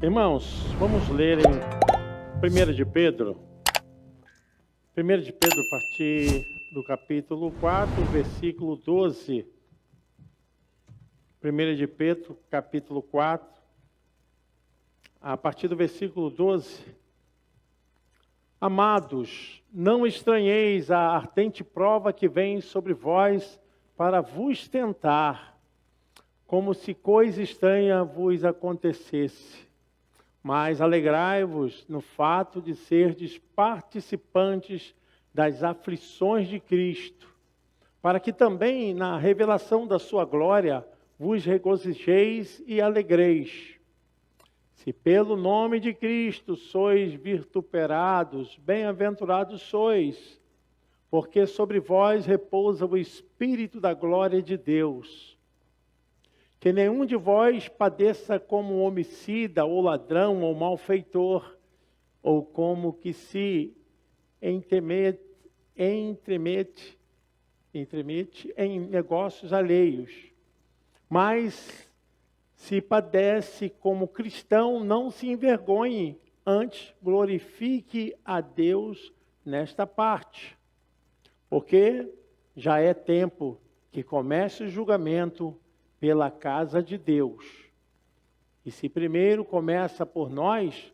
Irmãos, vamos ler em 1 de Pedro. 1 de Pedro, a partir do capítulo 4, versículo 12. 1 de Pedro, capítulo 4, a partir do versículo 12. Amados, não estranheis a ardente prova que vem sobre vós para vos tentar, como se coisa estranha vos acontecesse. Mas alegrai-vos no fato de serdes participantes das aflições de Cristo, para que também na revelação da sua glória vos regozijeis e alegreis. Se pelo nome de Cristo sois vituperados, bem-aventurados sois, porque sobre vós repousa o Espírito da glória de Deus. Que nenhum de vós padeça como homicida, ou ladrão, ou malfeitor, ou como que se entremete em negócios alheios. Mas, se padece como cristão, não se envergonhe, antes glorifique a Deus nesta parte. Porque já é tempo que comece o julgamento pela casa de Deus. E se primeiro começa por nós,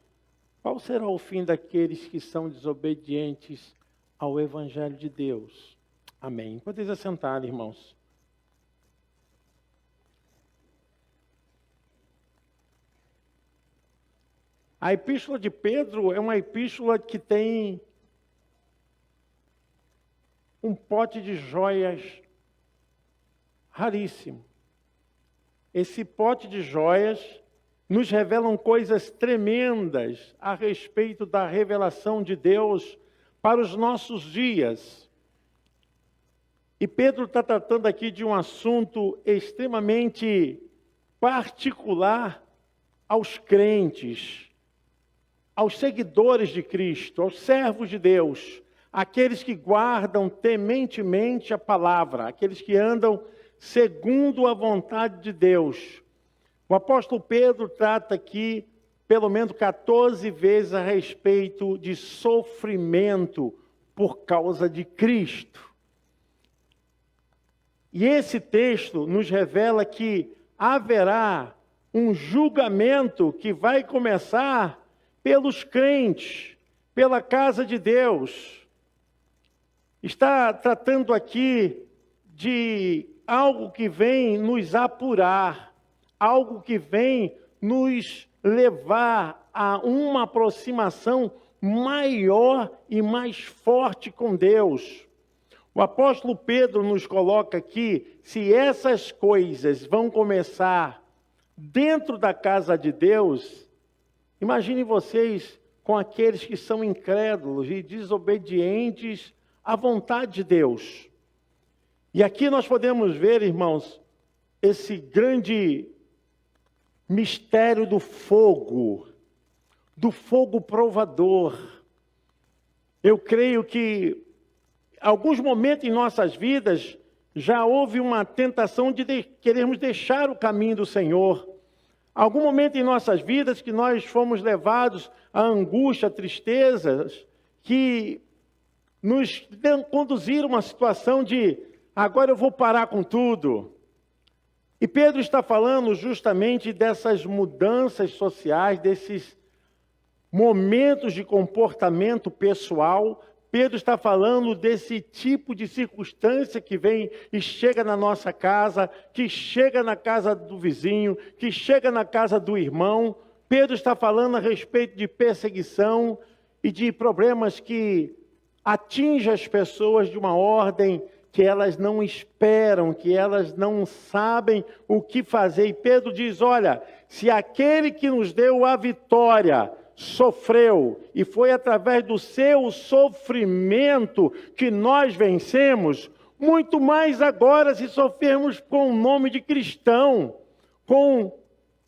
qual será o fim daqueles que são desobedientes ao Evangelho de Deus? Amém. Podeis assentar, irmãos. A epístola de Pedro é uma epístola que tem um pote de joias raríssimo. Esse pote de joias nos revelam coisas tremendas a respeito da revelação de Deus para os nossos dias. E Pedro está tratando aqui de um assunto extremamente particular aos crentes, aos seguidores de Cristo, aos servos de Deus, aqueles que guardam tementemente a palavra, aqueles que andam segundo a vontade de Deus. O apóstolo Pedro trata aqui pelo menos 14 vezes a respeito de sofrimento por causa de Cristo. E esse texto nos revela que haverá um julgamento que vai começar pelos crentes, pela casa de Deus. Está tratando aqui de algo que vem nos apurar, algo que vem nos levar a uma aproximação maior e mais forte com Deus. O apóstolo Pedro nos coloca aqui, se essas coisas vão começar dentro da casa de Deus, imagine vocês com aqueles que são incrédulos e desobedientes à vontade de Deus. E aqui nós podemos ver, irmãos, esse grande mistério do fogo provador. Eu creio que alguns momentos em nossas vidas já houve uma tentação de querermos deixar o caminho do Senhor. Algum momento em nossas vidas que nós fomos levados à angústia, a tristezas, que nos conduziram a uma situação de agora eu vou parar com tudo. E Pedro está falando justamente dessas mudanças sociais, desses momentos de comportamento pessoal. Pedro está falando desse tipo de circunstância que vem e chega na nossa casa, que chega na casa do vizinho, que chega na casa do irmão. Pedro está falando a respeito de perseguição e de problemas que atingem as pessoas de uma ordem que elas não esperam, que elas não sabem o que fazer. E Pedro diz, olha, se aquele que nos deu a vitória sofreu, e foi através do seu sofrimento que nós vencemos, muito mais agora se sofrermos com o nome de cristão, com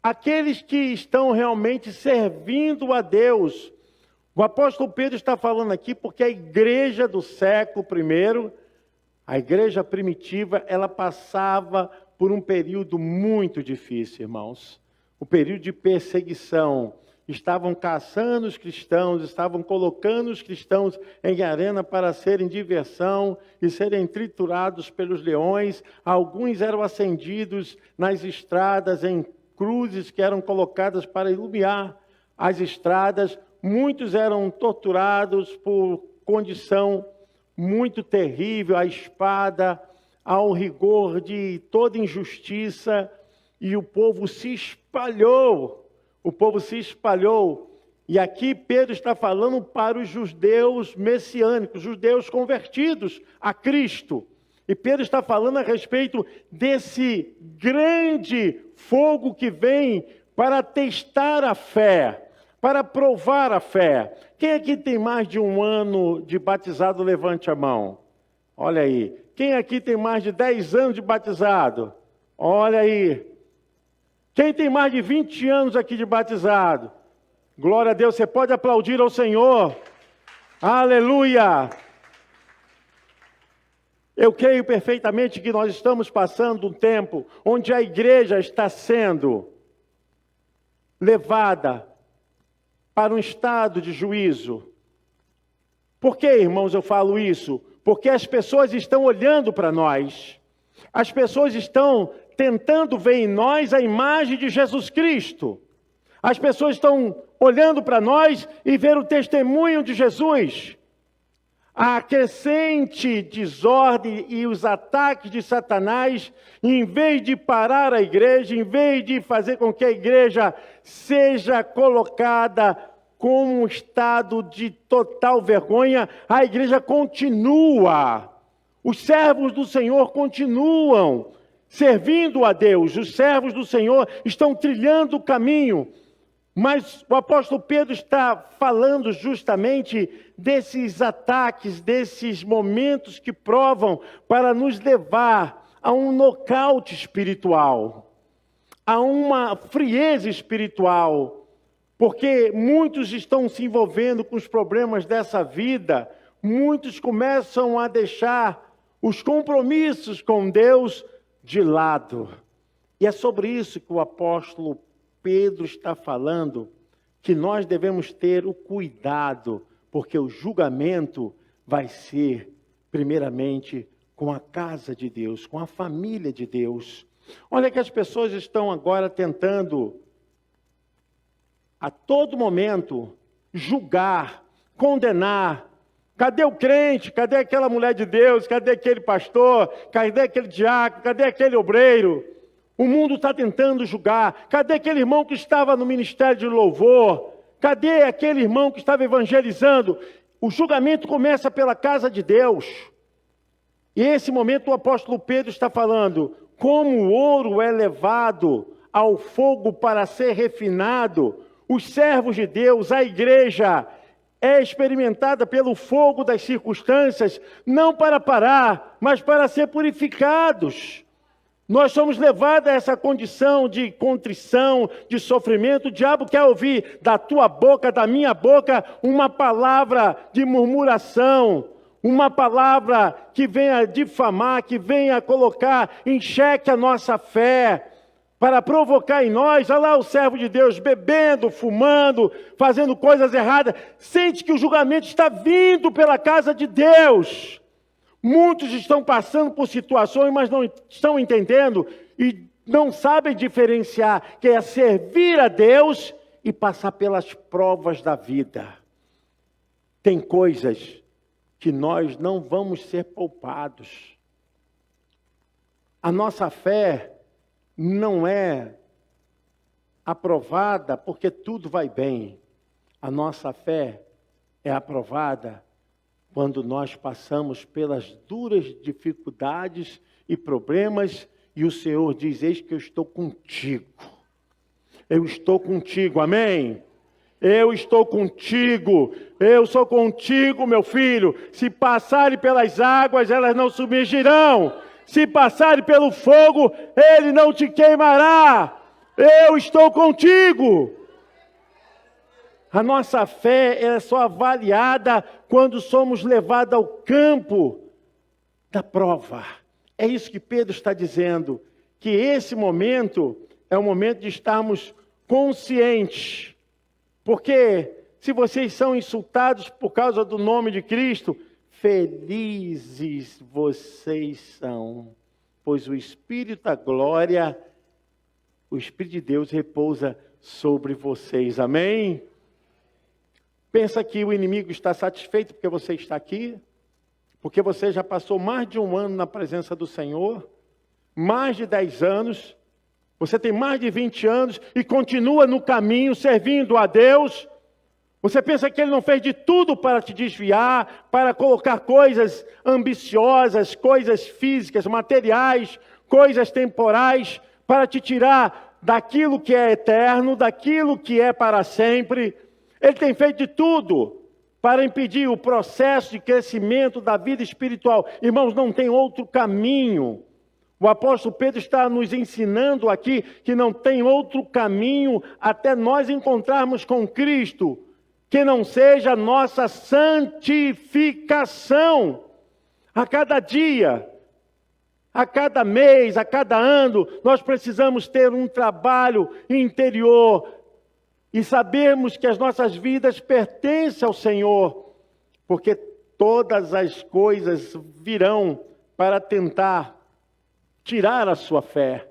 aqueles que estão realmente servindo a Deus. O apóstolo Pedro está falando aqui porque a igreja do século I, a igreja primitiva, ela passava por um período muito difícil, irmãos. O período de perseguição. estavam caçando os cristãos, estavam colocando os cristãos em arena para serem diversão e serem triturados pelos leões. Alguns eram acendidos nas estradas em cruzes que eram colocadas para iluminar as estradas. Muitos eram torturados por condição muito terrível, a espada, ao rigor de toda injustiça, e o povo se espalhou. E aqui Pedro está falando para os judeus messiânicos, judeus convertidos a Cristo. E Pedro está falando a respeito desse grande fogo que vem para testar a fé, para provar a fé. Quem aqui tem mais de 1 ano de batizado, levante a mão. Olha aí. Quem aqui tem mais de 10 anos de batizado? Olha aí. Quem tem mais de 20 anos aqui de batizado? Glória a Deus, você pode aplaudir ao Senhor. Aleluia! Eu creio perfeitamente que nós estamos passando um tempo onde a igreja está sendo levada para um estado de juízo. Por que, irmãos, eu falo isso? Porque as pessoas estão olhando para nós. As pessoas estão tentando ver em nós a imagem de Jesus Cristo. As pessoas estão olhando para nós e ver o testemunho de Jesus. A crescente desordem e os ataques de Satanás, em vez de parar a igreja, em vez de fazer com que a igreja seja colocada como um estado de total vergonha, a igreja continua. Os servos do Senhor continuam servindo a Deus. Os servos do Senhor estão trilhando o caminho. Mas o apóstolo Pedro está falando justamente desses ataques, desses momentos que provam para nos levar a um nocaute espiritual, a uma frieza espiritual, porque muitos estão se envolvendo com os problemas dessa vida, muitos começam a deixar os compromissos com Deus de lado. E é sobre isso que o apóstolo Pedro está falando, que nós devemos ter o cuidado, porque o julgamento vai ser, primeiramente, com a casa de Deus, com a família de Deus. Olha que as pessoas estão agora tentando, a todo momento, julgar, condenar. Cadê o crente? Cadê aquela mulher de Deus? Cadê aquele pastor? Cadê aquele diácono? Cadê aquele obreiro? O mundo está tentando julgar. Cadê aquele irmão que estava no ministério de louvor? Cadê aquele irmão que estava evangelizando? O julgamento começa pela casa de Deus. E nesse momento o apóstolo Pedro está falando, como o ouro é levado ao fogo para ser refinado, os servos de Deus, a igreja, é experimentada pelo fogo das circunstâncias, não para parar, mas para ser purificados. Nós somos levados a essa condição de contrição, de sofrimento. O diabo quer ouvir da tua boca, da minha boca, uma palavra de murmuração, uma palavra que venha difamar, que venha colocar em xeque a nossa fé, para provocar em nós, olha lá o servo de Deus bebendo, fumando, fazendo coisas erradas, sente que o julgamento está vindo pela casa de Deus. Muitos estão passando por situações, mas não estão entendendo e não sabem diferenciar que é servir a Deus e passar pelas provas da vida. Tem coisas que nós não vamos ser poupados. A nossa fé não é aprovada porque tudo vai bem. A nossa fé é aprovada quando nós passamos pelas duras dificuldades e problemas e o Senhor diz, eis que eu estou contigo. Eu estou contigo, amém? Eu estou contigo, eu sou contigo, meu filho. Se passarem pelas águas, elas não submergirão. Se passarem pelo fogo, ele não te queimará. Eu estou contigo. A nossa fé é só avaliada quando somos levados ao campo da prova. É isso que Pedro está dizendo, que esse momento é o momento de estarmos conscientes Porque se vocês são insultados por causa do nome de Cristo, felizes vocês são, pois o Espírito da glória, o Espírito de Deus repousa sobre vocês. Amém? Pensa que o inimigo está satisfeito porque você está aqui? Porque você já passou mais de 1 ano na presença do Senhor? Mais de 10 anos? Você tem mais de 20 anos e continua no caminho servindo a Deus? Você pensa que Ele não fez de tudo para te desviar, para colocar coisas ambiciosas, coisas físicas, materiais, coisas temporais, para te tirar daquilo que é eterno, daquilo que é para sempre? Ele tem feito de tudo para impedir o processo de crescimento da vida espiritual. Irmãos, não tem outro caminho. O apóstolo Pedro está nos ensinando aqui que não tem outro caminho até nós encontrarmos com Cristo, que não seja a nossa santificação. A cada dia, a cada mês, a cada ano, nós precisamos ter um trabalho interior e sabermos que as nossas vidas pertencem ao Senhor, porque todas as coisas virão para tentar tirar a sua fé,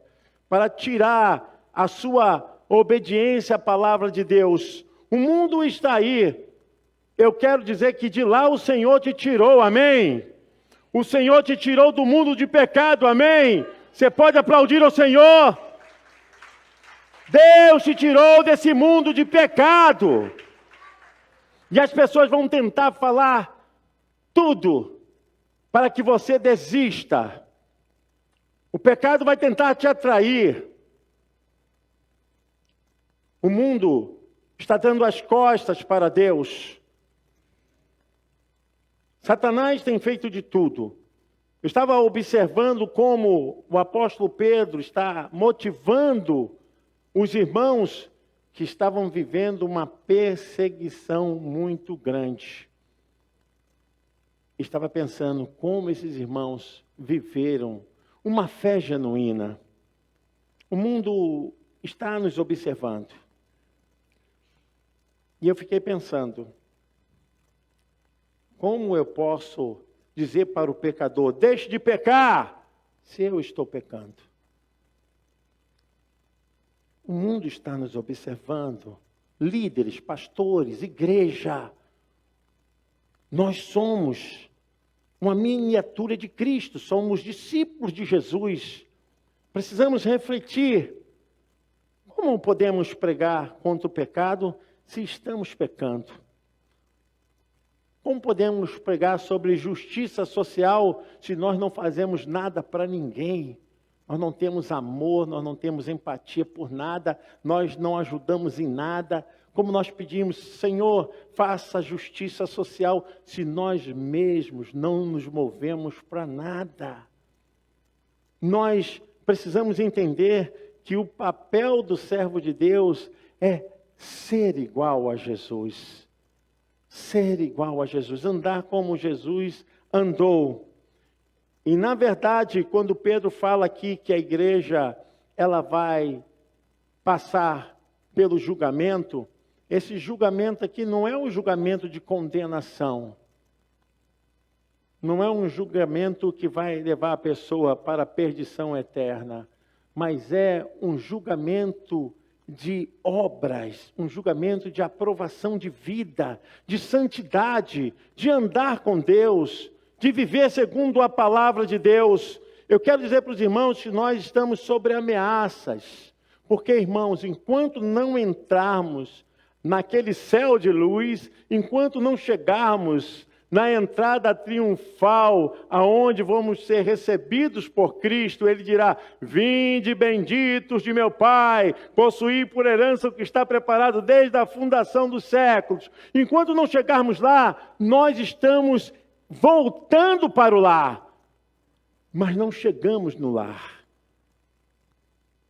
para tirar a sua obediência à palavra de Deus. O mundo está aí. Eu quero dizer que de lá o Senhor te tirou, amém? O Senhor te tirou do mundo de pecado, amém? Você pode aplaudir ao Senhor? Deus te tirou desse mundo de pecado. E as pessoas vão tentar falar tudo para que você desista. O pecado vai tentar te atrair. O mundo está dando as costas para Deus. Satanás tem feito de tudo. Eu estava observando como o apóstolo Pedro está motivando os irmãos que estavam vivendo uma perseguição muito grande. Estava pensando como esses irmãos viveram uma fé genuína. O mundo está nos observando. E eu fiquei pensando, como eu posso dizer para o pecador, deixe de pecar, se eu estou pecando? O mundo está nos observando, líderes, pastores, igreja. Nós somos uma miniatura de Cristo, somos discípulos de Jesus. Precisamos refletir. Como podemos pregar contra o pecado se estamos pecando? Como podemos pregar sobre justiça social se nós não fazemos nada para ninguém? Nós não temos amor, nós não temos empatia por nada, nós não ajudamos em nada. Como nós pedimos, Senhor, faça justiça social, se nós mesmos não nos movemos para nada. Nós precisamos entender que o papel do servo de Deus é ser igual a Jesus. Ser igual a Jesus, andar como Jesus andou. E na verdade, quando Pedro fala aqui que a igreja ela vai passar pelo julgamento, esse julgamento aqui não é um julgamento de condenação. Não é um julgamento que vai levar a pessoa para a perdição eterna, mas é um julgamento de obras, um julgamento de aprovação de vida, de santidade, de andar com Deus, de viver segundo a palavra de Deus. Eu quero dizer para os irmãos que nós estamos sobre ameaças, porque, irmãos, enquanto não entrarmos naquele céu de luz, enquanto não chegarmos na entrada triunfal, aonde vamos ser recebidos por Cristo, Ele dirá, vinde benditos de meu Pai, possuí por herança o que está preparado desde a fundação dos séculos. Enquanto não chegarmos lá, nós estamos voltando para o lar, mas não chegamos no lar.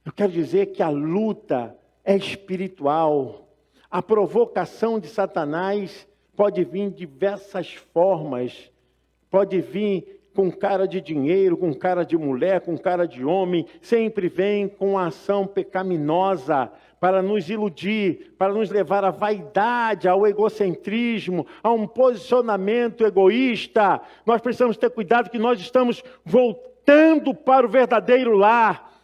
Eu quero dizer que a luta é espiritual. A provocação de Satanás pode vir de diversas formas, pode vir com cara de dinheiro, com cara de mulher, com cara de homem, sempre vem com ação pecaminosa para nos iludir, para nos levar à vaidade, ao egocentrismo, a um posicionamento egoísta. Nós precisamos ter cuidado que nós estamos voltando para o verdadeiro lar.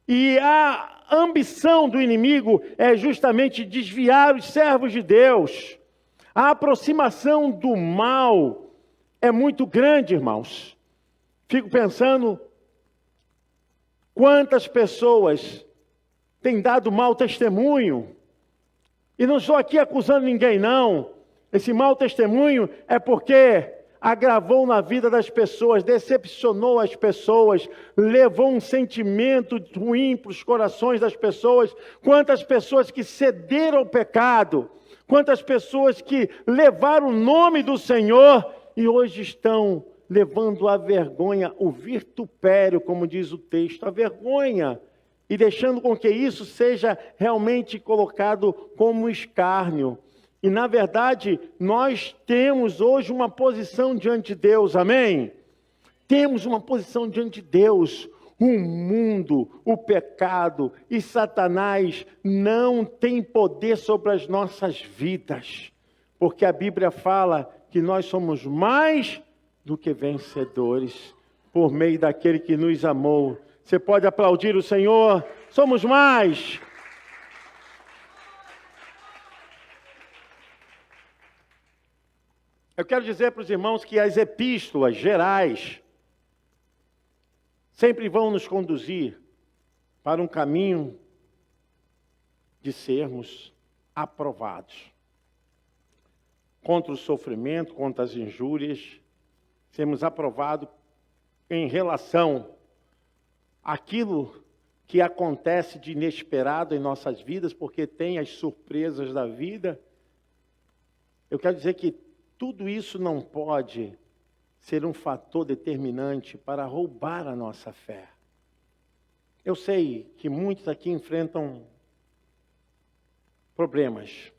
E a ambição do inimigo é justamente desviar os servos de Deus. A aproximação do mal é muito grande, irmãos. Fico pensando quantas pessoas têm dado mau testemunho. E não estou aqui acusando ninguém, não. Esse mau testemunho é porque agravou na vida das pessoas, decepcionou as pessoas, levou um sentimento ruim para os corações das pessoas. Quantas pessoas que cederam ao pecado, quantas pessoas que levaram o nome do Senhor e hoje estão levando a vergonha, o vitupério, como diz o texto, a vergonha, e deixando com que isso seja realmente colocado como escárnio. E na verdade, nós temos hoje uma posição diante de Deus, amém? Temos uma posição diante de Deus. O mundo, o pecado e Satanás não têm poder sobre as nossas vidas, porque a Bíblia fala que nós somos mais do que vencedores por meio daquele que nos amou. Você pode aplaudir o Senhor? Somos mais. Eu quero dizer para os irmãos que as epístolas gerais sempre vão nos conduzir para um caminho de sermos aprovados. Contra o sofrimento, contra as injúrias, sermos aprovados em relação àquilo que acontece de inesperado em nossas vidas, porque tem as surpresas da vida. Eu quero dizer que tudo isso não pode ser um fator determinante para roubar a nossa fé. Eu sei que muitos aqui enfrentam problemas.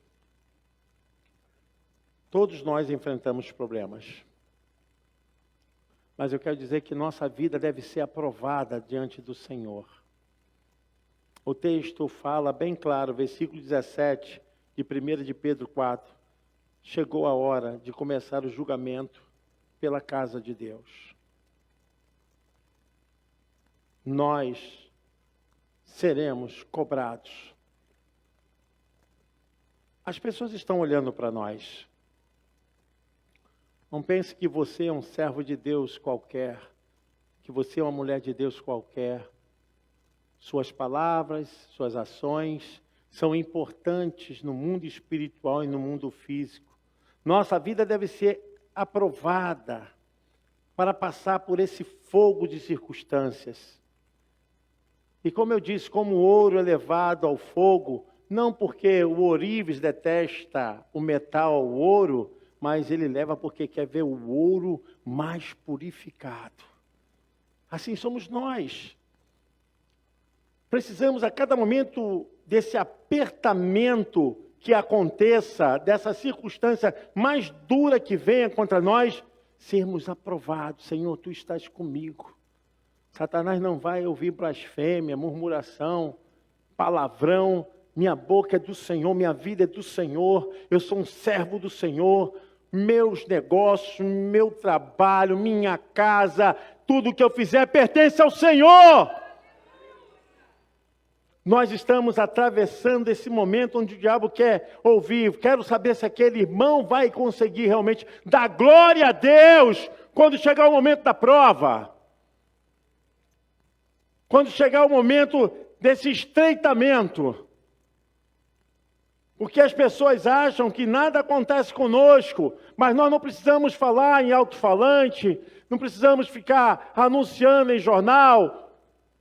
Todos nós enfrentamos problemas. Mas eu quero dizer que nossa vida deve ser aprovada diante do Senhor. O texto fala bem claro, versículo 17 de 1 de Pedro 4. Chegou a hora de começar o julgamento pela casa de Deus. Nós seremos cobrados. As pessoas estão olhando para nós. Não pense que você é um servo de Deus qualquer, que você é uma mulher de Deus qualquer. Suas palavras, suas ações são importantes no mundo espiritual e no mundo físico. Nossa vida deve ser aprovada para passar por esse fogo de circunstâncias. E como eu disse, como o ouro é levado ao fogo, não porque o ourives detesta o metal, o ouro, mas ele leva porque quer ver o ouro mais purificado. Assim somos nós. Precisamos a cada momento desse apertamento que aconteça, dessa circunstância mais dura que venha contra nós, sermos aprovados. Senhor, Tu estás comigo. Satanás não vai ouvir blasfêmia, murmuração, palavrão. Minha boca é do Senhor, minha vida é do Senhor. Eu sou um servo do Senhor. Meus negócios, meu trabalho, minha casa, tudo que eu fizer pertence ao Senhor. Nós estamos atravessando esse momento onde o diabo quer ouvir. Quero saber se aquele irmão vai conseguir realmente dar glória a Deus quando chegar o momento da prova. Quando chegar o momento desse estreitamento. Porque as pessoas acham que nada acontece conosco, mas nós não precisamos falar em alto-falante, não precisamos ficar anunciando em jornal.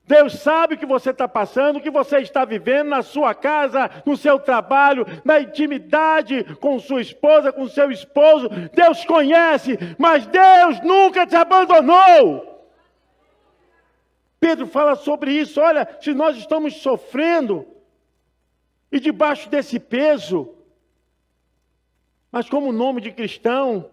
Deus sabe o que você está passando, o que você está vivendo na sua casa, no seu trabalho, na intimidade com sua esposa, com seu esposo. Deus conhece, mas Deus nunca te abandonou. Pedro fala sobre isso. Olha, se nós estamos sofrendo e debaixo desse peso, mas como nome de cristão,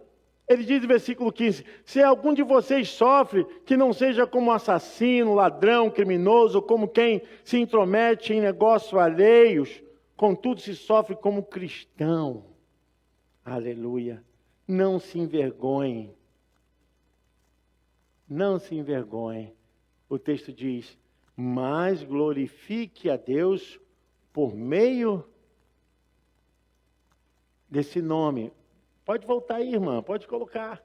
Ele diz no versículo 15: se algum de vocês sofre, que não seja como assassino, ladrão, criminoso, como quem se intromete em negócios alheios, contudo se sofre como cristão. Aleluia. Não se envergonhe. Não se envergonhe. O texto diz: mas glorifique a Deus por meio desse nome. Pode voltar aí, irmã, pode colocar.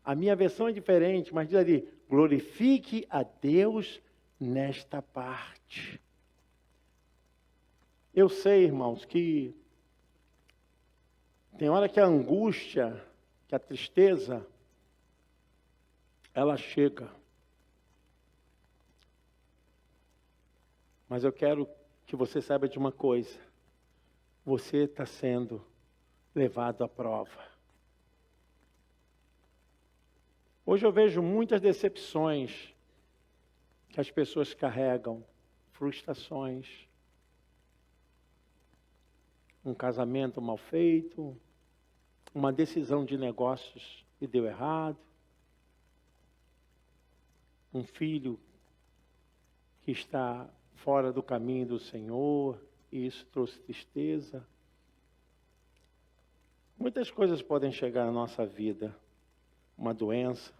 A minha versão é diferente, mas diz ali: glorifique a Deus nesta parte. Eu sei, irmãos, que tem hora que a angústia, que a tristeza, ela chega. Mas eu quero que você saiba de uma coisa: você está sendo levado à prova. Hoje eu vejo muitas decepções que as pessoas carregam, frustrações, um casamento mal feito, uma decisão de negócios que deu errado, um filho que está fora do caminho do Senhor, e isso trouxe tristeza. Muitas coisas podem chegar na nossa vida, uma doença.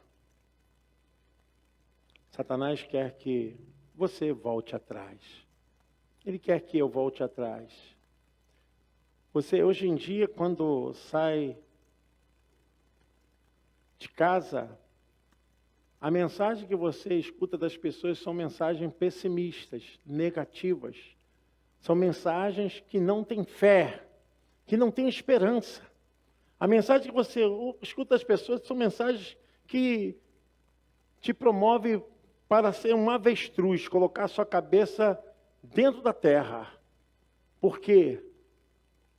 Satanás quer que você volte atrás. Ele quer que eu volte atrás. Você, hoje em dia, quando sai de casa, a mensagem que você escuta das pessoas são mensagens pessimistas, negativas. São mensagens que não têm fé, que não têm esperança. A mensagem que você escuta das pessoas são mensagens que te promovem para ser um avestruz, colocar a sua cabeça dentro da terra. Porque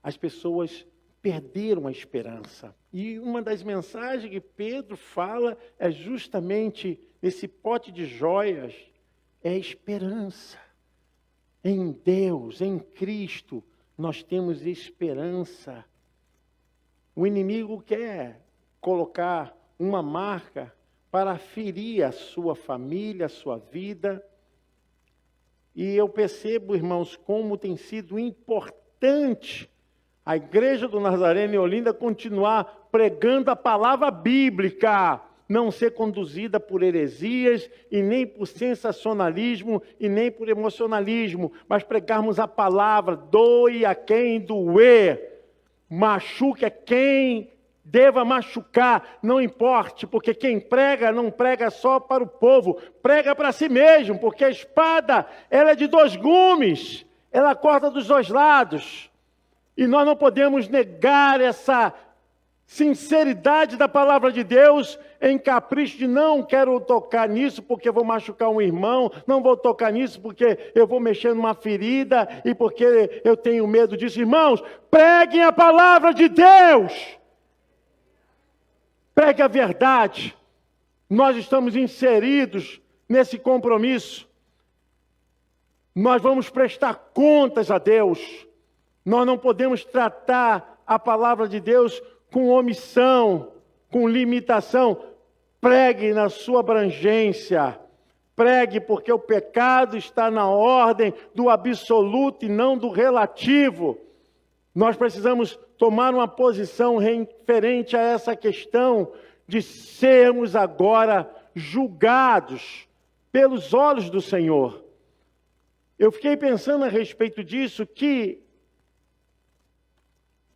as pessoas perderam a esperança. E uma das mensagens que Pedro fala é justamente nesse pote de joias, é a esperança. Em Deus, em Cristo, nós temos esperança. O inimigo quer colocar uma marca para ferir a sua família, a sua vida. E eu percebo, irmãos, como tem sido importante a Igreja do Nazareno em Olinda continuar pregando a palavra bíblica, não ser conduzida por heresias e nem por sensacionalismo e nem por emocionalismo, mas pregarmos a palavra, doe a quem doer, machuque a quem deva machucar, não importe, porque quem prega não prega só para o povo, prega para si mesmo, porque a espada, ela é de dois gumes, ela corta dos dois lados. E nós não podemos negar essa sinceridade da palavra de Deus em capricho de não quero tocar nisso porque vou machucar um irmão, não vou tocar nisso porque eu vou mexer numa ferida e porque eu tenho medo disso. Irmãos, preguem a palavra de Deus. Pregue a verdade. Nós estamos inseridos nesse compromisso. Nós vamos prestar contas a Deus. Nós não podemos tratar a palavra de Deus com omissão, com limitação. Pregue na sua abrangência. Pregue porque o pecado está na ordem do absoluto e não do relativo. Nós precisamos tomar uma posição referente a essa questão de sermos agora julgados pelos olhos do Senhor. Eu fiquei pensando a respeito disso, que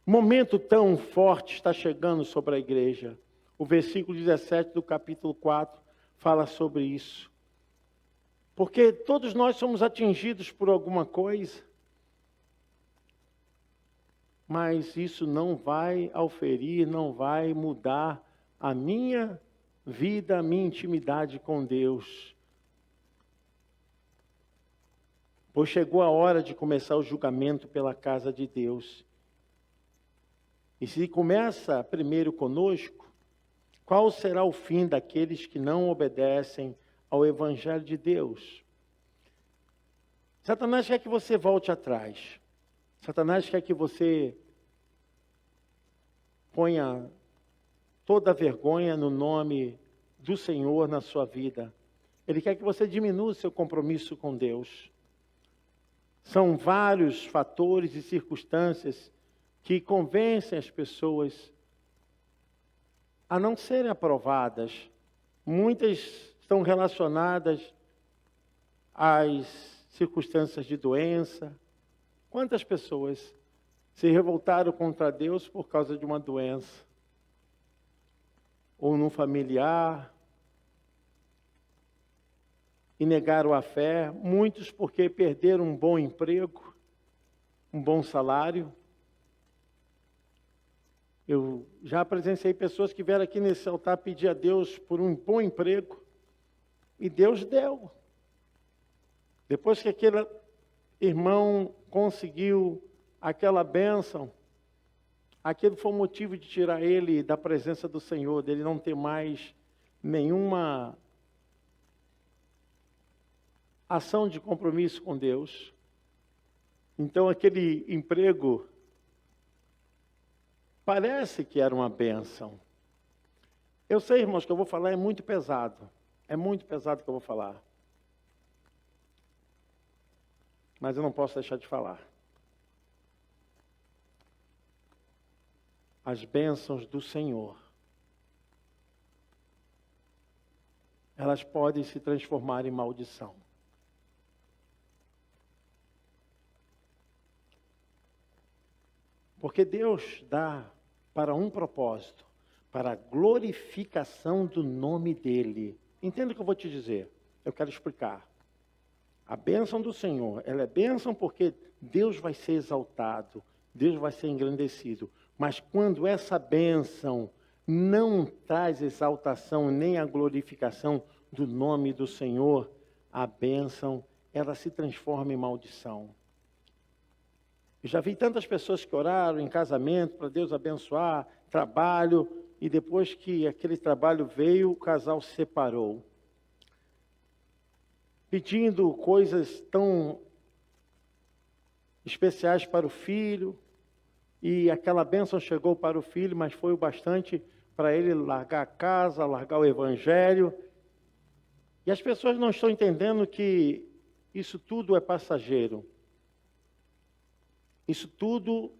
momento tão forte está chegando sobre a igreja. O versículo 17 do capítulo 4 fala sobre isso. Porque todos nós somos atingidos por alguma coisa, mas isso não vai auferir, não vai mudar a minha vida, a minha intimidade com Deus. Pois chegou a hora de começar o julgamento pela casa de Deus. E se começa primeiro conosco, qual será o fim daqueles que não obedecem ao Evangelho de Deus? Satanás quer que você volte atrás. Satanás quer que você ponha toda vergonha no nome do Senhor na sua vida. Ele quer que você diminua o seu compromisso com Deus. São vários fatores e circunstâncias que convencem as pessoas a não serem aprovadas. Muitas estão relacionadas às circunstâncias de doença. Quantas pessoas se revoltaram contra Deus por causa de uma doença? Ou num familiar, e negaram a fé, muitos porque perderam um bom emprego, um bom salário. Eu já presenciei pessoas que vieram aqui nesse altar pedir a Deus por um bom emprego, e Deus deu. Depois que aquele irmão conseguiu aquela bênção, aquilo foi o motivo de tirar ele da presença do Senhor, dele não ter mais nenhuma ação de compromisso com Deus. Então aquele emprego parece que era uma bênção. Eu sei, irmãos, que eu vou falar é muito pesado. É muito pesado que eu vou falar. Mas eu não posso deixar de falar. As bênçãos do Senhor, elas podem se transformar em maldição. Porque Deus dá para um propósito, para a glorificação do nome dEle. Entenda o que eu vou te dizer, eu quero explicar. A bênção do Senhor, ela é bênção porque Deus vai ser exaltado, Deus vai ser engrandecido. Mas quando essa bênção não traz exaltação nem a glorificação do nome do Senhor, a bênção, ela se transforma em maldição. Eu já vi tantas pessoas que oraram em casamento para Deus abençoar, trabalho, e depois que aquele trabalho veio, o casal se separou. Pedindo coisas tão especiais para o filho, e aquela bênção chegou para o filho, mas foi o bastante para ele largar a casa, largar o evangelho. E as pessoas não estão entendendo que isso tudo é passageiro. Isso tudo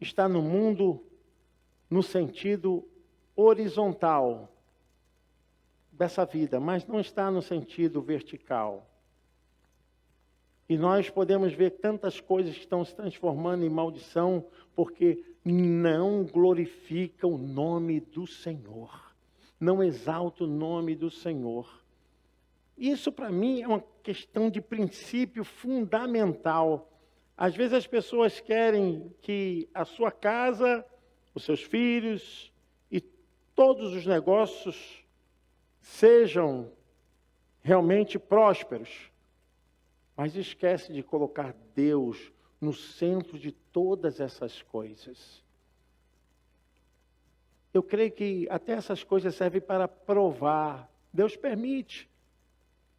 está no mundo no sentido horizontal dessa vida, mas não está no sentido vertical. E nós podemos ver tantas coisas que estão se transformando em maldição porque não glorificam o nome do Senhor, não exaltam o nome do Senhor. Isso para mim é uma questão de princípio fundamental. Às vezes as pessoas querem que a sua casa, os seus filhos e todos os negócios sejam realmente prósperos, mas esquece de colocar Deus no centro de todas essas coisas. Eu creio que até essas coisas servem para provar. Deus permite.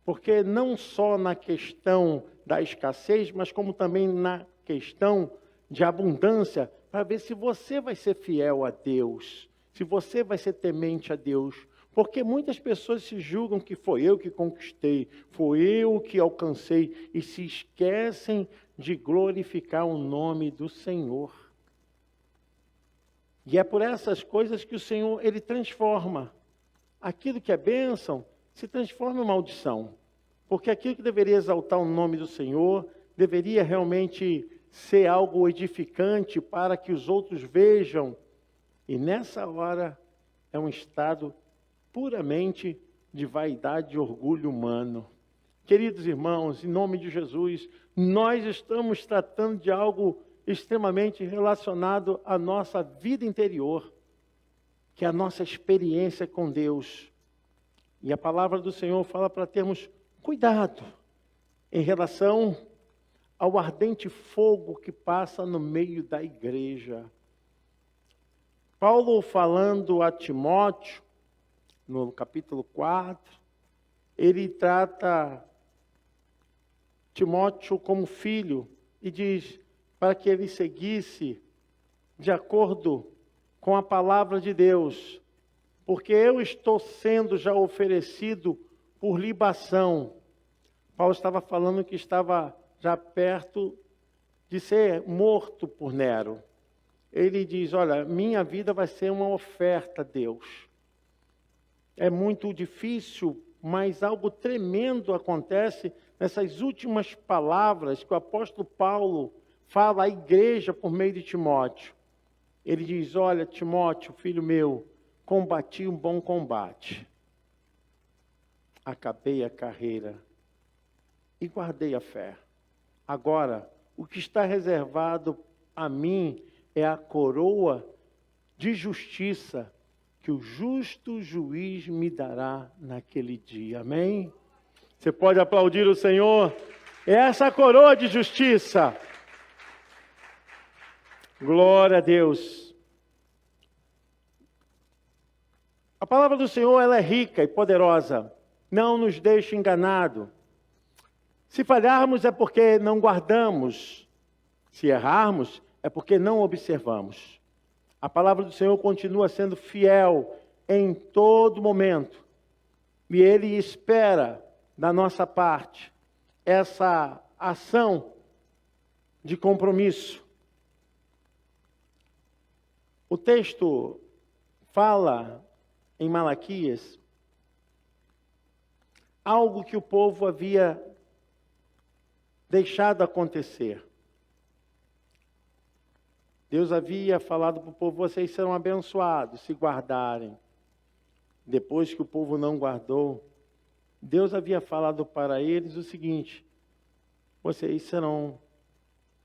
Porque não só na questão da escassez, mas como também na questão de abundância, para ver se você vai ser fiel a Deus, se você vai ser temente a Deus. Porque muitas pessoas se julgam que foi eu que conquistei, foi eu que alcancei, e se esquecem de glorificar o nome do Senhor. E é por essas coisas que o Senhor, Ele transforma. Aquilo que é bênção, se transforma em maldição. Porque aquilo que deveria exaltar o nome do Senhor, deveria realmente ser algo edificante para que os outros vejam. E nessa hora é um estado puramente de vaidade e orgulho humano. Queridos irmãos, em nome de Jesus, nós estamos tratando de algo extremamente relacionado à nossa vida interior, que é a nossa experiência com Deus. E a palavra do Senhor fala para termos cuidado em relação ao ardente fogo que passa no meio da igreja. Paulo, falando a Timóteo, no capítulo 4, ele trata Timóteo como filho e diz para que ele seguisse de acordo com a palavra de Deus, porque eu estou sendo já oferecido por libação. Paulo estava falando que estava já perto de ser morto por Nero. Ele diz, olha, minha vida vai ser uma oferta a Deus. É muito difícil, mas algo tremendo acontece nessas últimas palavras que o apóstolo Paulo fala à igreja por meio de Timóteo. Ele diz, olha, Timóteo, filho meu, combati um bom combate. Acabei a carreira e guardei a fé. Agora, o que está reservado a mim é a coroa de justiça que o justo juiz me dará naquele dia. Amém? Você pode aplaudir o Senhor? É essa coroa de justiça. Glória a Deus. A palavra do Senhor, ela é rica e poderosa. Não nos deixe enganado. Se falharmos é porque não guardamos. Se errarmos é porque não observamos. A palavra do Senhor continua sendo fiel em todo momento. E Ele espera da nossa parte essa ação de compromisso. O texto fala em Malaquias algo que o povo havia deixado acontecer. Deus havia falado para o povo, vocês serão abençoados se guardarem. Depois que o povo não guardou, Deus havia falado para eles o seguinte, vocês serão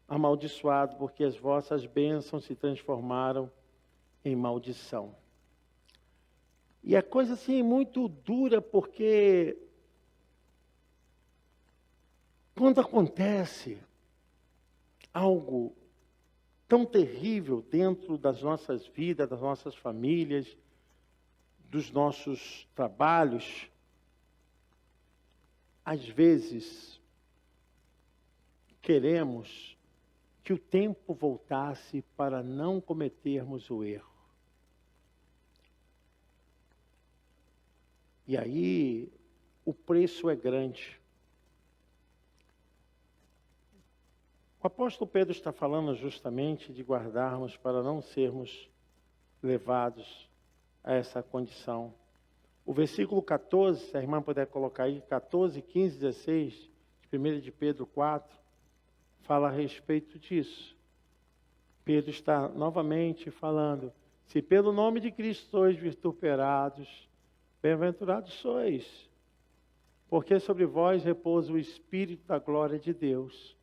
amaldiçoados, porque as vossas bênçãos se transformaram em maldição. E a coisa assim muito dura, porque quando acontece algo tão terrível dentro das nossas vidas, das nossas famílias, dos nossos trabalhos, às vezes queremos que o tempo voltasse para não cometermos o erro. E aí o preço é grande. O apóstolo Pedro está falando justamente de guardarmos para não sermos levados a essa condição. O versículo 14, se a irmã puder colocar aí, 14, 15, 16, de 1 de Pedro 4, fala a respeito disso. Pedro está novamente falando, se pelo nome de Cristo sois vituperados, bem-aventurados sois, porque sobre vós repousa o Espírito da glória de Deus.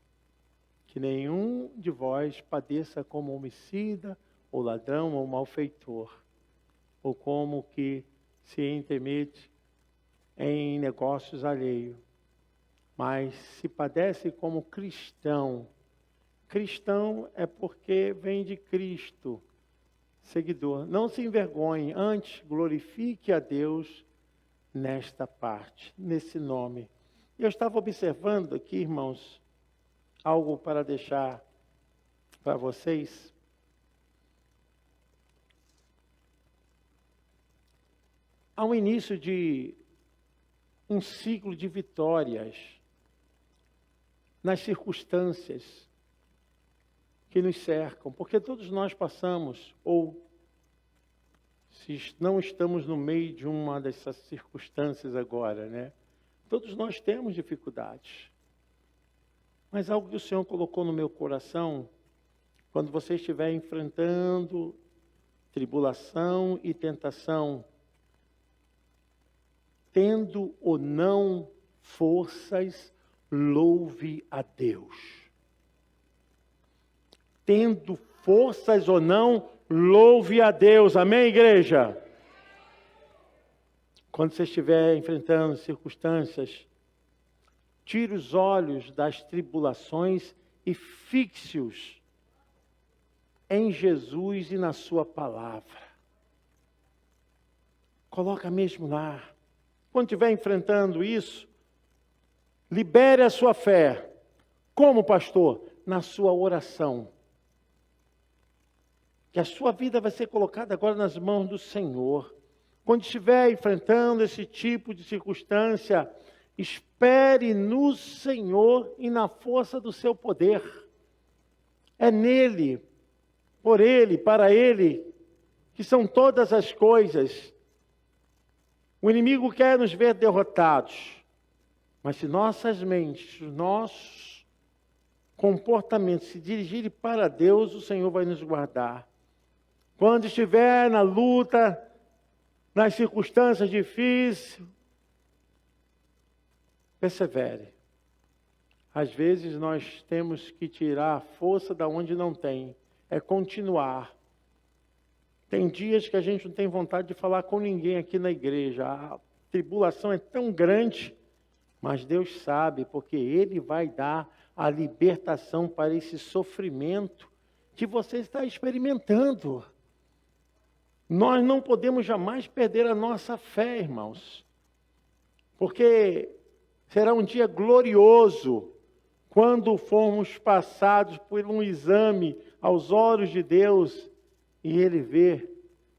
Que nenhum de vós padeça como homicida, ou ladrão, ou malfeitor, ou como que se intermete em negócios alheios. Mas se padece como cristão, cristão é porque vem de Cristo, seguidor. Não se envergonhe, antes glorifique a Deus nesta parte, nesse nome. Eu estava observando aqui, irmãos, algo para deixar para vocês. Há um início de um ciclo de vitórias nas circunstâncias que nos cercam, porque todos nós passamos, ou se não estamos no meio de uma dessas circunstâncias agora, né? Todos nós temos dificuldades. Mas algo que o Senhor colocou no meu coração, quando você estiver enfrentando tribulação e tentação, tendo ou não forças, louve a Deus. Tendo forças ou não, louve a Deus. Amém, igreja? Quando você estiver enfrentando circunstâncias, tire os olhos das tribulações e fixe-os em Jesus e na sua palavra. Coloca mesmo lá. Quando estiver enfrentando isso, libere a sua fé. Como, pastor? Na sua oração. Que a sua vida vai ser colocada agora nas mãos do Senhor. quando estiver enfrentando esse tipo de circunstância, espere no Senhor e na força do seu poder. É nele, por Ele, para Ele, que são todas as coisas. O inimigo quer nos ver derrotados, mas se nossas mentes, nossos comportamentos se dirigirem para Deus, o Senhor vai nos guardar. Quando estiver na luta, nas circunstâncias difíceis, persevere. Às vezes nós temos que tirar a força da onde não tem, é continuar. Tem dias que a gente não tem vontade de falar com ninguém aqui na igreja. A tribulação é tão grande, mas Deus sabe, porque Ele vai dar a libertação para esse sofrimento que você está experimentando. Nós não podemos jamais perder a nossa fé, irmãos, porque será um dia glorioso quando formos passados por um exame aos olhos de Deus e Ele ver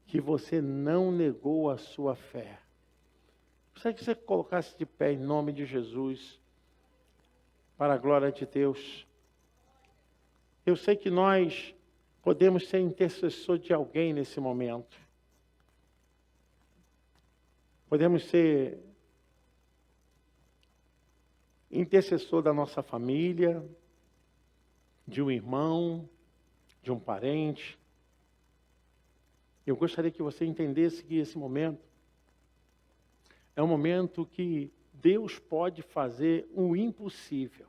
que você não negou a sua fé. Gostaria que você colocasse de pé em nome de Jesus, para a glória de Deus. Eu sei que nós podemos ser intercessor de alguém nesse momento. Podemos ser intercessor da nossa família, de um irmão, de um parente. Eu gostaria que você entendesse que esse momento é um momento que Deus pode fazer o impossível.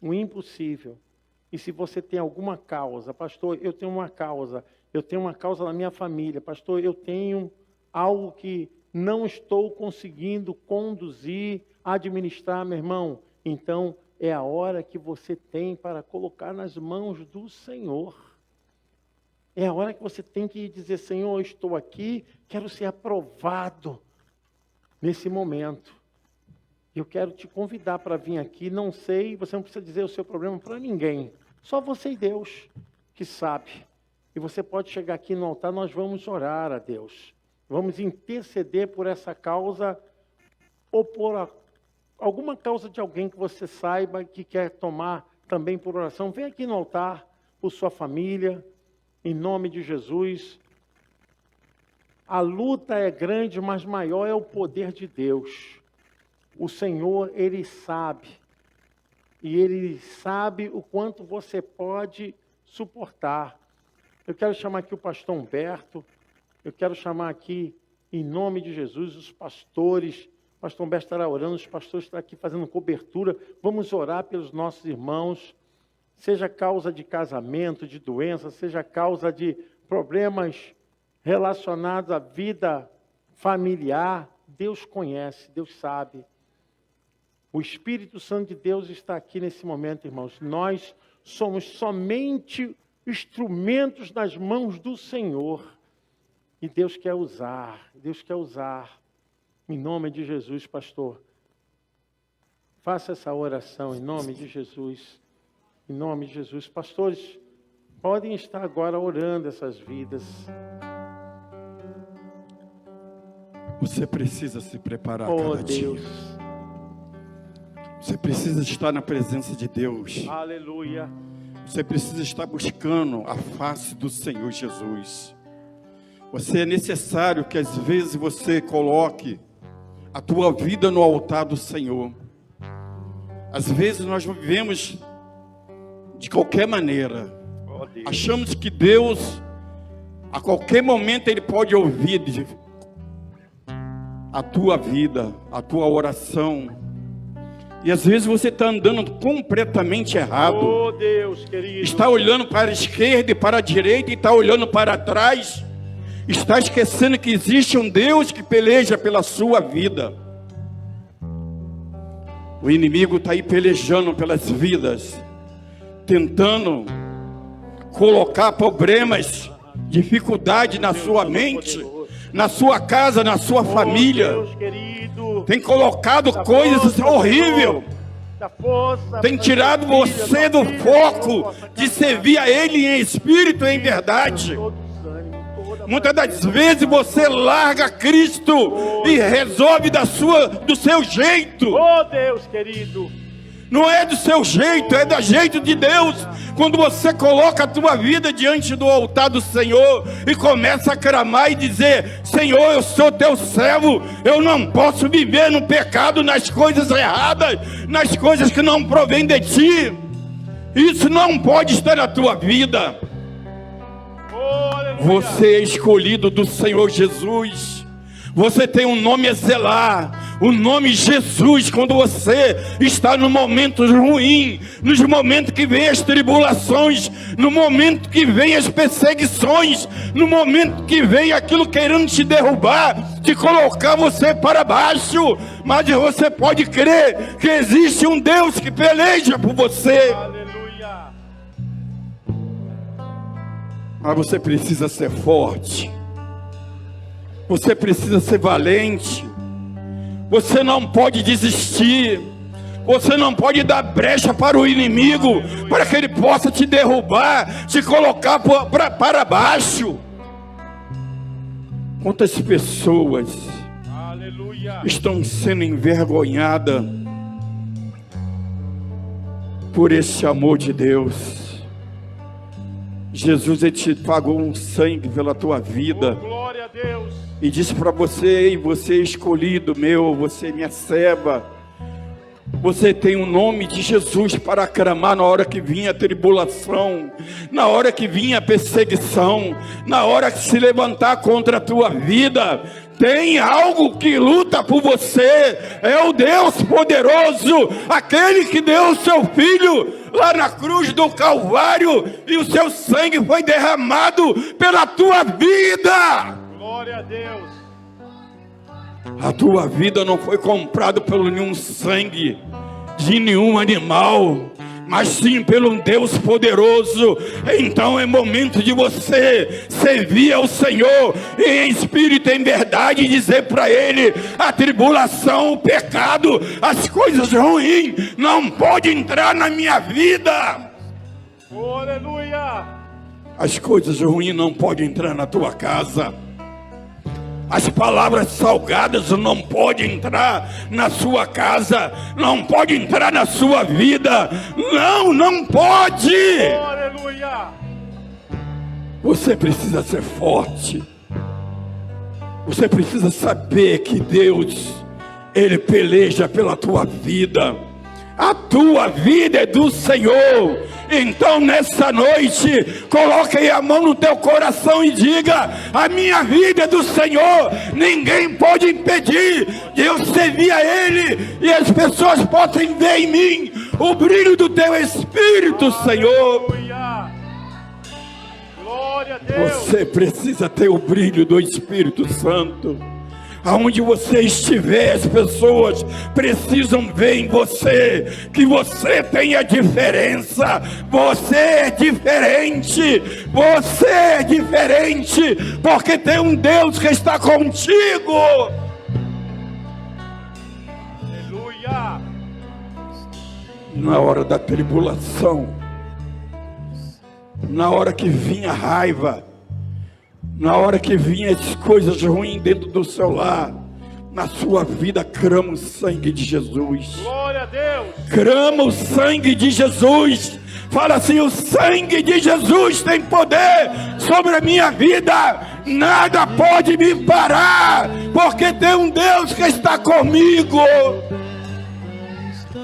O impossível. E se você tem alguma causa, pastor, eu tenho uma causa na minha família, pastor, eu tenho algo que não estou conseguindo conduzir, administrar, meu irmão, então é a hora que você tem para colocar nas mãos do Senhor. É a hora que você tem que dizer, Senhor, eu estou aqui, quero ser aprovado nesse momento. Eu quero te convidar para vir aqui, não sei, você não precisa dizer o seu problema para ninguém. Só você e Deus que sabe. E você pode chegar aqui no altar, nós vamos orar a Deus. Vamos interceder por essa causa ou por alguma causa de alguém que você saiba que quer tomar também por oração. Vem aqui no altar por sua família, em nome de Jesus. A luta é grande, mas maior é o poder de Deus. O Senhor, Ele sabe. E Ele sabe o quanto você pode suportar. Eu quero chamar aqui o pastor Humberto. Eu quero chamar aqui, em nome de Jesus, os pastores. O pastor Humberto estará orando, os pastores estarão aqui fazendo cobertura. Vamos orar pelos nossos irmãos. Seja causa de casamento, de doença, seja causa de problemas relacionados à vida familiar. Deus conhece, Deus sabe. O Espírito Santo de Deus está aqui nesse momento, irmãos. Nós somos somente instrumentos nas mãos do Senhor. E Deus quer usar, Em nome de Jesus, pastor. Faça essa oração em nome de Jesus. Em nome de Jesus. Pastores, podem estar agora orando essas vidas. Você precisa se preparar cada dia. Você precisa estar na presença de Deus. Aleluia. Você precisa estar buscando a face do Senhor Jesus. É necessário que às vezes você coloque a tua vida no altar do Senhor. Às vezes nós vivemos de qualquer maneira. Achamos que Deus, a qualquer momento, Ele pode ouvir a tua vida, a tua oração. E às vezes você está andando completamente errado. Oh, Deus querido. Está olhando para a esquerda e para a direita e está olhando para trás. Está esquecendo que existe um Deus que peleja pela sua vida. O inimigo está aí pelejando pelas vidas, tentando colocar problemas, dificuldade na sua mente, na sua casa, na sua família. Tem colocado coisas horríveis. Tem tirado você do foco de servir a Ele em espírito e em verdade. Muitas das vezes você larga Cristo e resolve do seu jeito. Oh Deus querido. Não é do seu jeito, é do jeito de Deus. Quando você coloca a tua vida diante do altar do Senhor e começa a clamar e dizer: Senhor, eu sou teu servo, eu não posso viver no pecado, nas coisas erradas, nas coisas que não provêm de ti. Isso não pode estar na tua vida. Você é escolhido do Senhor Jesus. Você tem um nome a zelar, o nome Jesus. Quando você está no momento ruim, nos momentos que vem as tribulações, no momento que vem as perseguições, no momento que vem aquilo querendo te derrubar, te colocar você para baixo, mas você pode crer que existe um Deus que peleja por você. Aleluia. Mas você precisa ser forte. Você precisa ser valente. Você não pode desistir. Você não pode dar brecha para o inimigo, para que ele possa te derrubar, te colocar para baixo. Quantas pessoas estão sendo envergonhadas por esse amor de Deus? Jesus, ele te pagou um sangue pela tua vida. Glória a Deus. E disse para você: ei, você é escolhido meu, você é minha serva. Você tem o nome de Jesus para clamar na hora que vinha a tribulação, na hora que vinha a perseguição, na hora que se levantar contra a tua vida. Tem algo que luta por você. É o Deus poderoso, aquele que deu o seu filho lá na cruz do Calvário, e o seu sangue foi derramado pela tua vida. Glória a Deus. A tua vida não foi comprada pelo nenhum sangue de nenhum animal, mas sim pelo Deus poderoso. Então é momento de você servir ao Senhor em espírito e em verdade, e dizer para Ele: a tribulação, o pecado, as coisas ruins não pode entrar na minha vida. Oh, aleluia. As coisas ruins não podem entrar na tua casa. As palavras salgadas não podem entrar na sua casa, não pode entrar na sua vida. Não pode. Oh, aleluia. Você precisa ser forte. Você precisa saber que Deus, Ele peleja pela tua vida. A tua vida é do Senhor. Então nessa noite, coloque aí a mão no teu coração e diga: a minha vida é do Senhor. Ninguém pode impedir de eu servir a Ele, e as pessoas possam ver em mim o brilho do teu Espírito, Senhor. Aleluia. Glória a Deus. Você precisa ter o brilho do Espírito Santo. Aonde você estiver, as pessoas precisam ver em você que você tem a diferença. Você é diferente. Você é diferente, porque tem um Deus que está contigo. Aleluia. Na hora da tribulação, na hora que vinha a raiva, na hora que vinha as coisas ruins dentro do seu lar, na sua vida, clama o sangue de Jesus. Glória a Deus. Clama o sangue de Jesus. Fala assim: o sangue de Jesus tem poder sobre a minha vida. Nada pode me parar, porque tem um Deus que está comigo.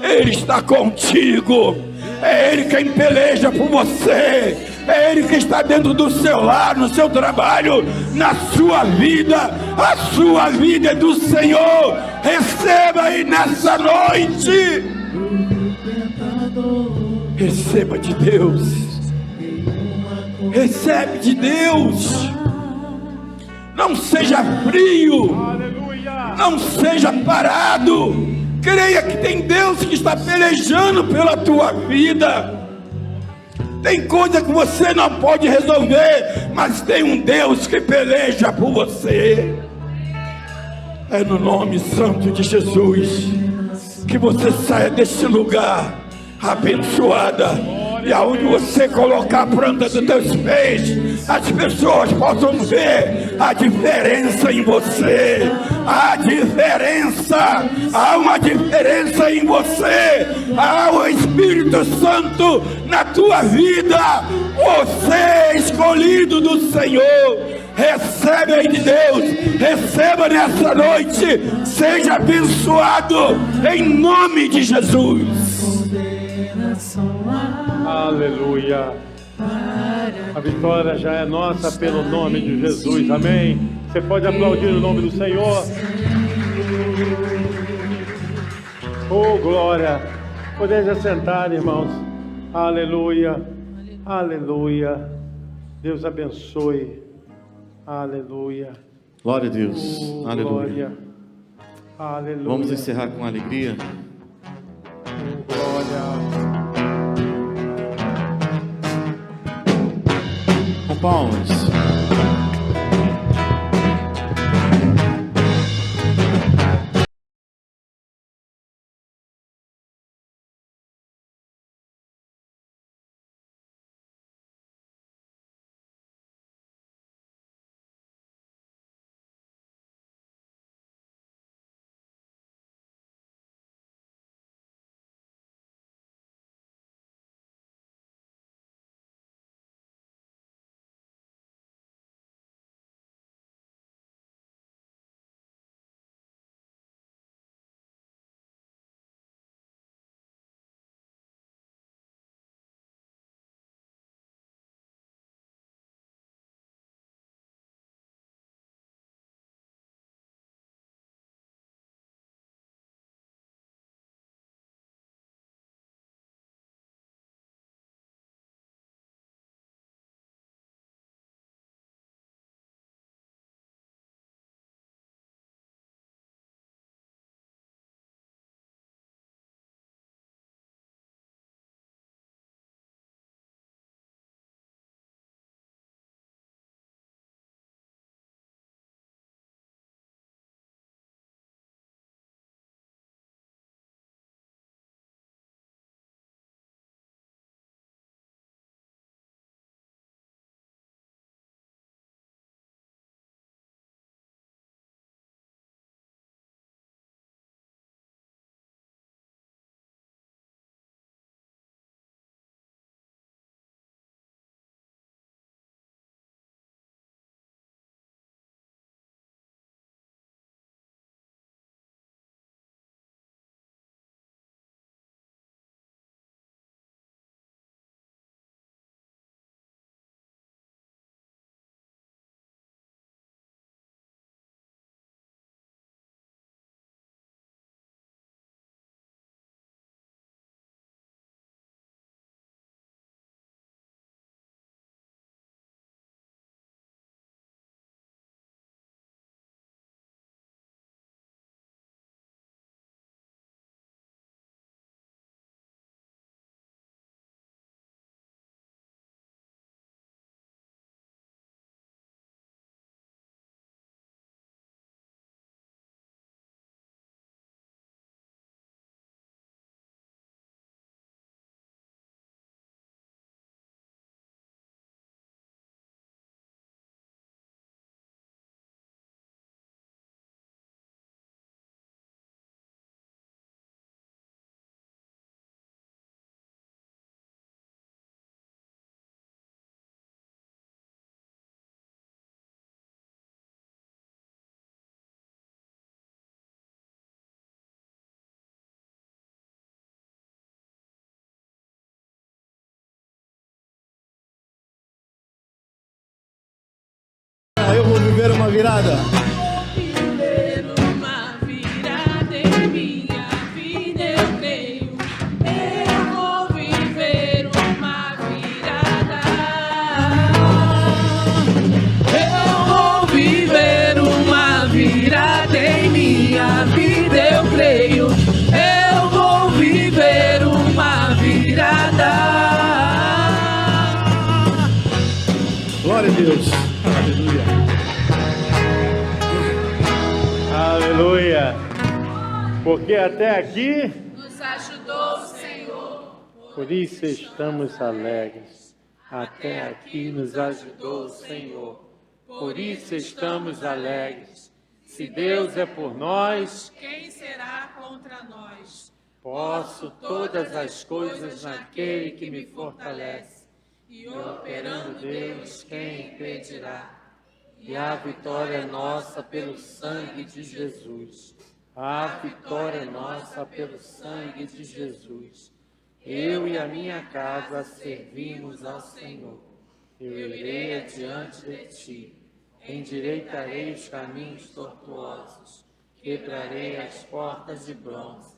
Ele está contigo. É Ele quem peleja por você. É Ele que está dentro do seu lar, no seu trabalho, na sua vida. A sua vida é do Senhor. Receba aí nessa noite. Receba de Deus. Recebe de Deus. Não seja frio. Aleluia. Não seja parado. Creia que tem Deus que está pelejando pela tua vida. Tem coisa que você não pode resolver, mas tem um Deus que peleja por você. É no nome santo de Jesus que você saia deste lugar abençoada E aonde você colocar a planta dos teus pés, as pessoas possam ver a diferença em você. A diferença, há uma diferença em você. Há o Espírito Santo na tua vida. Você é escolhido do Senhor. Recebe aí de Deus, receba nessa noite, seja abençoado em nome de Jesus. Aleluia. A vitória já é nossa pelo nome de Jesus, amém. Você pode aplaudir o nome do Senhor. Oh, glória. Podeis assentar, irmãos. Aleluia, aleluia. Deus abençoe. Aleluia. Glória a Deus. Oh, Aleluia. glória. Aleluia. Vamos encerrar com alegria. Oh, glória. Com palmas. Eu vou viver uma virada. Glória a Deus. Aleluia. Aleluia. Porque até aqui nos ajudou o Senhor. Por isso estamos alegres. Até aqui nos ajudou o Senhor. Por isso estamos alegres. Se Deus é por nós, quem será contra nós? posso todas as coisas naquele que me fortalece. E operando Deus, quem impedirá? E a vitória é nossa pelo sangue de Jesus. A vitória é nossa pelo sangue de Jesus. Eu e a minha casa servimos ao Senhor. Eu irei adiante de ti. Endireitarei os caminhos tortuosos. Quebrarei as portas de bronze.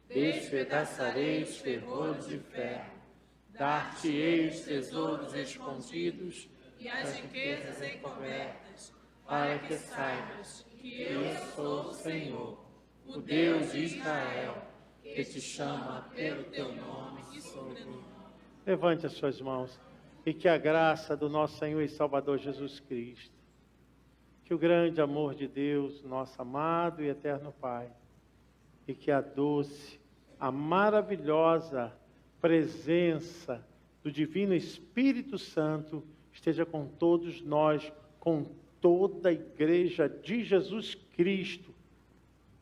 Despedaçarei os ferrolhos de ferro. Dar-te-ei os tesouros escondidos E as riquezas encobertas, para que saibas que eu sou o Senhor, o Deus de Israel, que te chama pelo teu nome e sobrenome. Levante as suas mãos e que a graça do nosso Senhor e Salvador Jesus Cristo, que o grande amor de Deus, nosso amado e eterno Pai, e que a doce, a maravilhosa presença do Divino Espírito Santo esteja com todos nós, com toda a igreja de Jesus Cristo,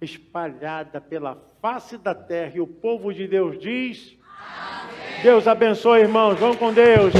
espalhada pela face da terra, e o povo de Deus diz: amém. Deus abençoe, irmãos, vão com Deus.